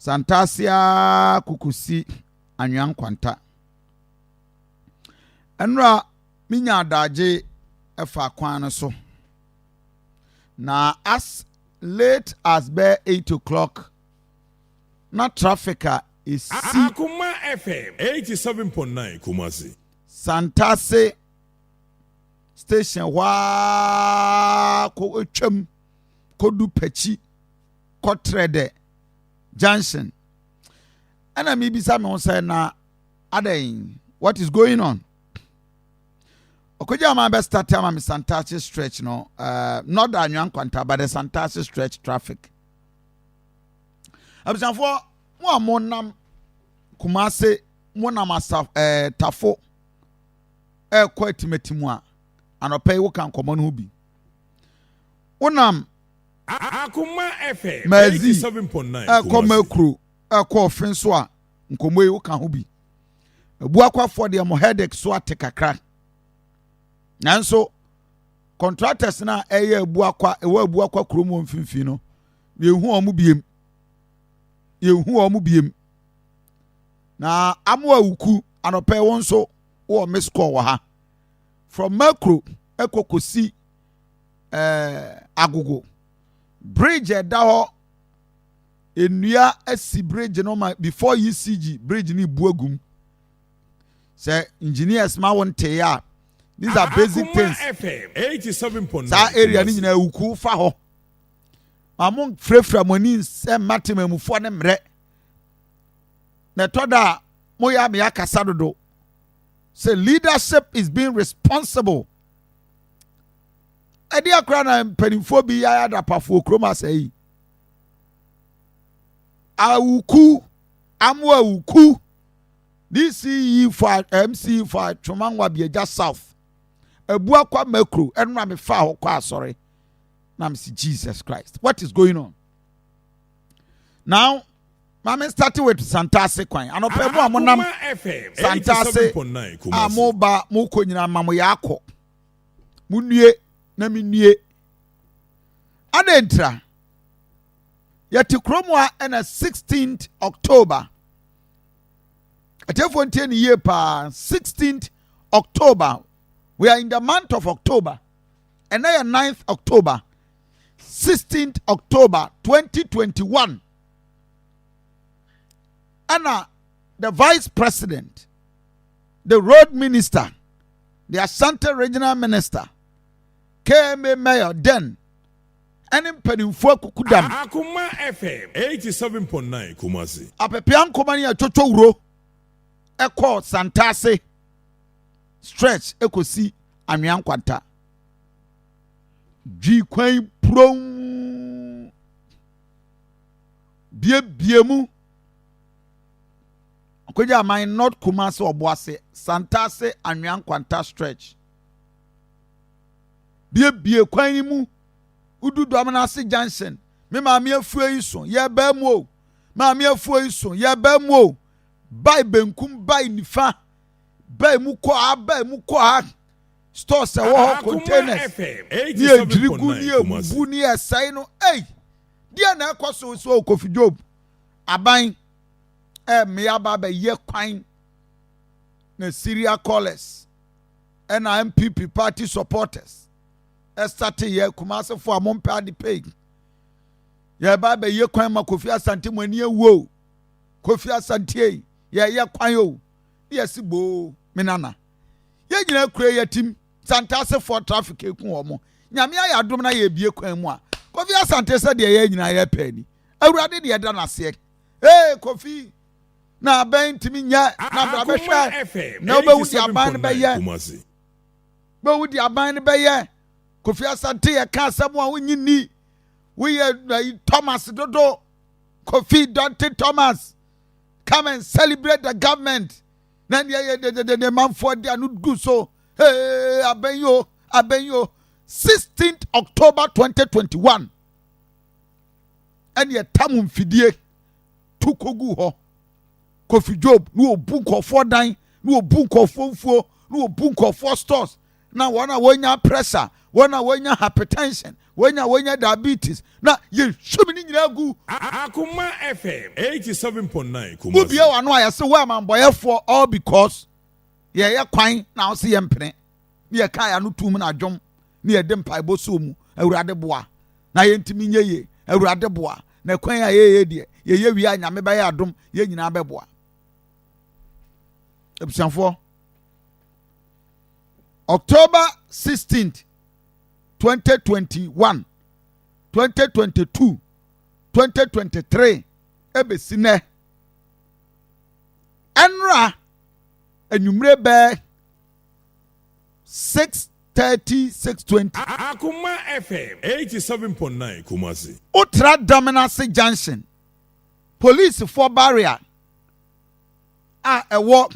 Santasi-Anwiankwanta. Enra minya adaje efa kwan so. Na as late as be 8 o'clock, na trafficker is Akuma FM 87.9 Kumasi. Santasi station wa ko etwam ko du pechi ko trede junction. And I may be some say na aden what is going on? Okoja my best start time Santasi stretch no not the Anwiankwanta but the Santasi stretch traffic. Abisanfo mo amonam Kumase mo na masaf tafo kwa timetimu a anope wo kan komo no bi. Wonam Akuma FM 87.9 kwa makro kwa ofin so a nkomo yi wo kan ho bi. Ebu akwafo de mo headache so atekakra. Nanso contractors na eye ebu akwa kromo mfimfi no yehu omu biem na amwa wuku anope won so wo miss call wa ha from macro ekokosi agogo bridge da ho enua asi bridge no ma before UCG bridge ni buagum say engineers ma won te ya. These are basic things. FM 87.9. Sa area ni nyina wuku fa ho. Among frefra moni se matemamufo ne mre. Na toda moya me akasa dodo. Say leadership is being responsible. Edi akra na mpanimfo bi ya da pafo kroma sei. Awuku amwa wuku. DCE for MC for Chomangwa Bieja South. Ebu akwa macro enra me fa ho kwa asore. Na me see Jesus Christ. What is going on? Now, mama started with Santasi kwan. Anope mo amonam Santasi amoba mo ko nyina mamo yakọ. Munue na menue. Adentra. Yati kromwa na 16th October. Atefo ntien ye pa 16th October. We are in the month of October. And now 9th October. 16th October 2021. Anna, the vice president, the road minister, the Asante regional minister, KMA mayor, then, and in Penifo Kukudam. Akuma FM 87.9 Kumasi. Apepian Komani Chocho Uro, Eko Santasi, stretch Ekosi Anwiankwanta. G Quay Prong Biemu. Koja mine not Kumasi or Boase, Santasi-Anwiankwanta stretch. Bie kwanimu udu dominasi Johnson. Me mami afuo iso, ye ba mu o. Mami afuo iso, ye ba mu o. Bai benkum bai nifa. Bai mu ko ha. Store se wo containers. Ni ejirigu ni ebu ni esai no. Hey. Dia na ekoso so Kofi Job. Aban me ababa ye kwan na Syria callers and MPP party supporters estati ye Kumasi for amompe adi pay ye baba ye kwan ma Kofi Asante mani ewo Kofi Asante ye kwan yo yes bo menana ye nyina kure ye tim Santasi for traffic ekun omo nyame ya adom na ye bie kwan mu a Kofi Asante se de ye nyina ye pani awurade de ye da na se Kofi na ben timi nya na bra be hwa na be wudi aban be ye be wudi aban be ye Kofi Asante ye ka asem a wonyini we Thomas Dodo Kofi Dante Thomas come and celebrate the government na the man for there no do so abenyo 16th October 2021 and ye tamum fidie tukogu ho Kofi Job no obu nkofo dan no obu nkofo mfuo no obu nkofo stores na wana wonya pressure, wana wonya hypertension, wonya diabetes. Na ye shumi ni nyina gu. Akuma FM 87.9 Kumasi. Ubie wano a yase wa mamboyefo all because ye kwan na wo se ye mpene. Ni ye kan ya no tum na adwom. Ni ye de mpaebo so mu. Awurade boa. Na ye ntimi nyeye. Awurade boa. Na kwan ya ye de. Ye wi anyame ba ya adom. Ye nyina beboa. Ebusanfo October 16th, 2021, 2022, 2023, ebesine. Enra, enyumre be 6:30, 6:20. Akuma FM 87.9 Kumasi. Ultra Dominance Junction. Police for barrier. Ewo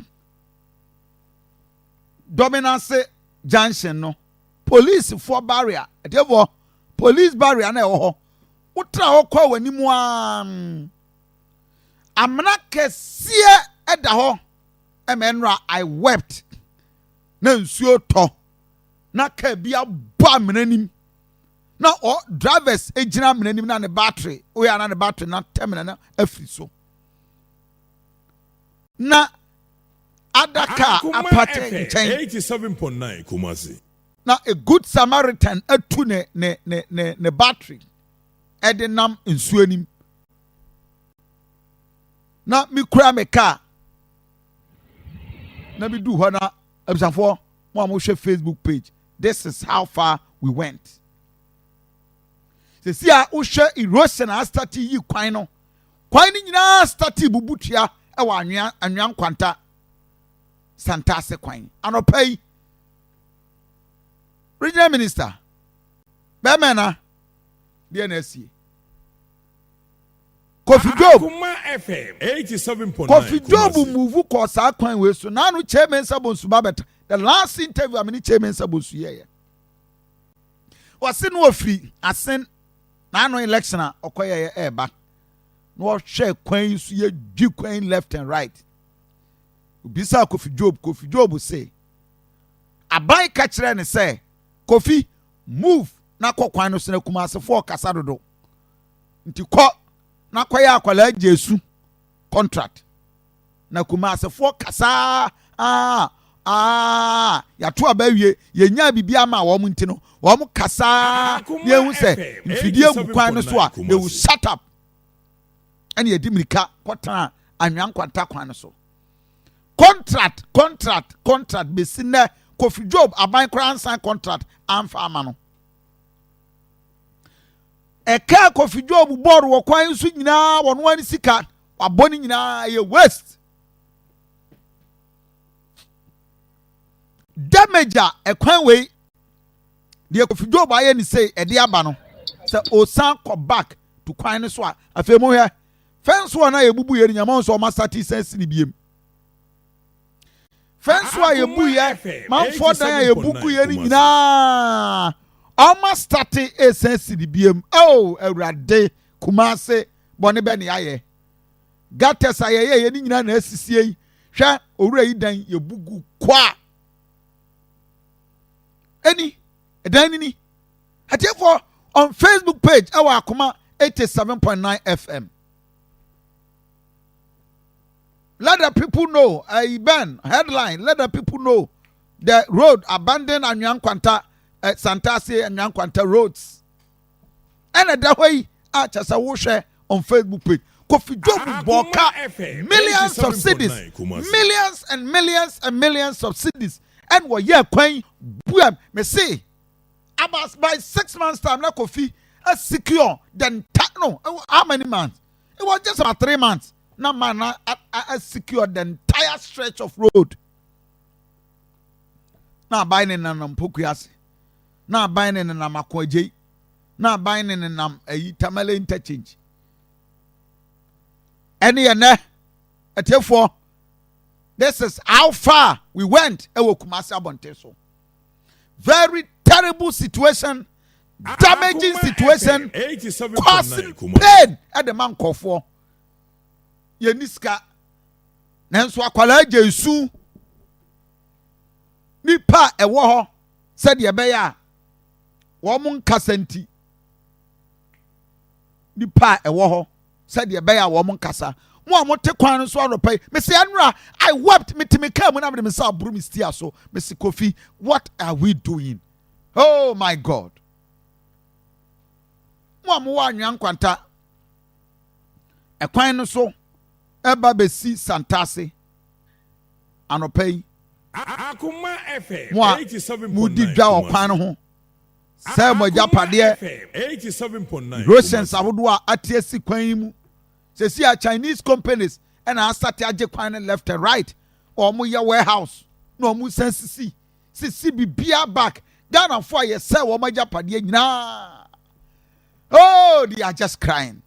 Dominance Junction no. Police for barrier. Therefore, police barrier na ewo. Ultra okwa wanimu amna kesiye eda ho. Emenra I wept. Na nsuo to. Na ka bia ba mnanim. Na drivers ejina mnanim na ne battery. Oya na ne battery na terminal na afri so. Na adaka apate nchen 87.9 Kumasi. Na a good Samaritan atu ne battery edenam nsuo nim. Na mi kura me car. Na bi du ho na abisanfo mo share Facebook page. This is how far we went. Se si a wo share erosion a start yi kwan no. Kwan ni nyina start bubutua e wa Anwiankwanta Santasi kwan. Anopai Regional Minister Bemena DNSC Kofi Job Akuma FM 87.9 Kofi Job move ko sa kwan we so na no chairman sabonsu babeta. The last interview I mean chairman sabonsu ye. Wase no ofri asen na no election a okoye eba. No share kwan so ye dwi kwan left and right. Ubisa Kofi Job say abai ka kire ne say Kofi move na kwan no se na Kumasi for kasa dodo. Nti ko na kwaya akwala Jesu contract. Na Kumasi for kasa ya to abawie ye nya bibia ma wo mu nti no wo mu kasa ye hu se mfidie gu kwan no so a they will shut up. And ye dimirika kwata Anwiankwanta kwan no so. Contract besine Kofi Job aban kran sign contract amfa amano. Eka Kofi Job board wo kwan so nyina wono ani sika waboni nyina ye waste. Damager ekwan we de Kofi Job aye ni say e de aba no. Se osan ko back to kwan no so a afemo hwe fence one na ye bubu ye nyama so ma start sense ni biem. Fence wa ye bu ye man for dan ye buku ye ni nyina almost start e sense ni biem. Oh Awurade Kumasi bone be ne aye gates aye ye ni nyina na asisie yi hwe owura yi dan ye bugu kwa any dan ni atefo on Facebook page our Akuma 87.9 FM. Let the people know, Ben, headline, let the people know the road abandoned Anwiankwanta, Santasi-Anwiankwanta roads. And that way, just a share on Facebook page. Kofi Job Boka, millions of cities, millions and millions and millions of cities. And what year queen, me say, about by 6 months' time, na Kofi, secure, then, no, how many months? It was just about 3 months. Na man secured the entire stretch of road. Na buying in an Pukiasi. Na buying in an Amakwaji. Na buying in an Tamale interchange. Any and therefore, this is how far we went. Ewo Kumasi Abonteso. Very terrible situation, damaging situation, causing pain at the man call for. Yeniska nanso akwala Jesu nipa ewo ho sɛdeɛ ɛbɛyɛ a wɔn nkasa nti nipa a ɛwɔ hɔ sɛdeɛ ɛbɛyɛ a wɔn nkasa mo a mote kwan no so anɔpa yi mesi anura I wept me kaa mu na mede me nsa aburo me stia so mesi Kofi, what are we doing? Oh my God. Mo a mowɔ Anwiankwanta ɛkwan no so ɛba bɛsi Santasi anɔpa yi Akuma FM mo a 87.9 mudi dwa ɔkwan no ho sɛ mo agyapadeɛ 87.9 Russians ahodoɔ a ate asi kwan yi mu sɛsi a Chinese companies ɛna asate agye kwan no left and right ɔmo yɛ warehouse na ɔmo san sisi bibia back Ghana for a yɛsɛ wɔn agyapadeɛ nyinaa. Oh, they are just crying.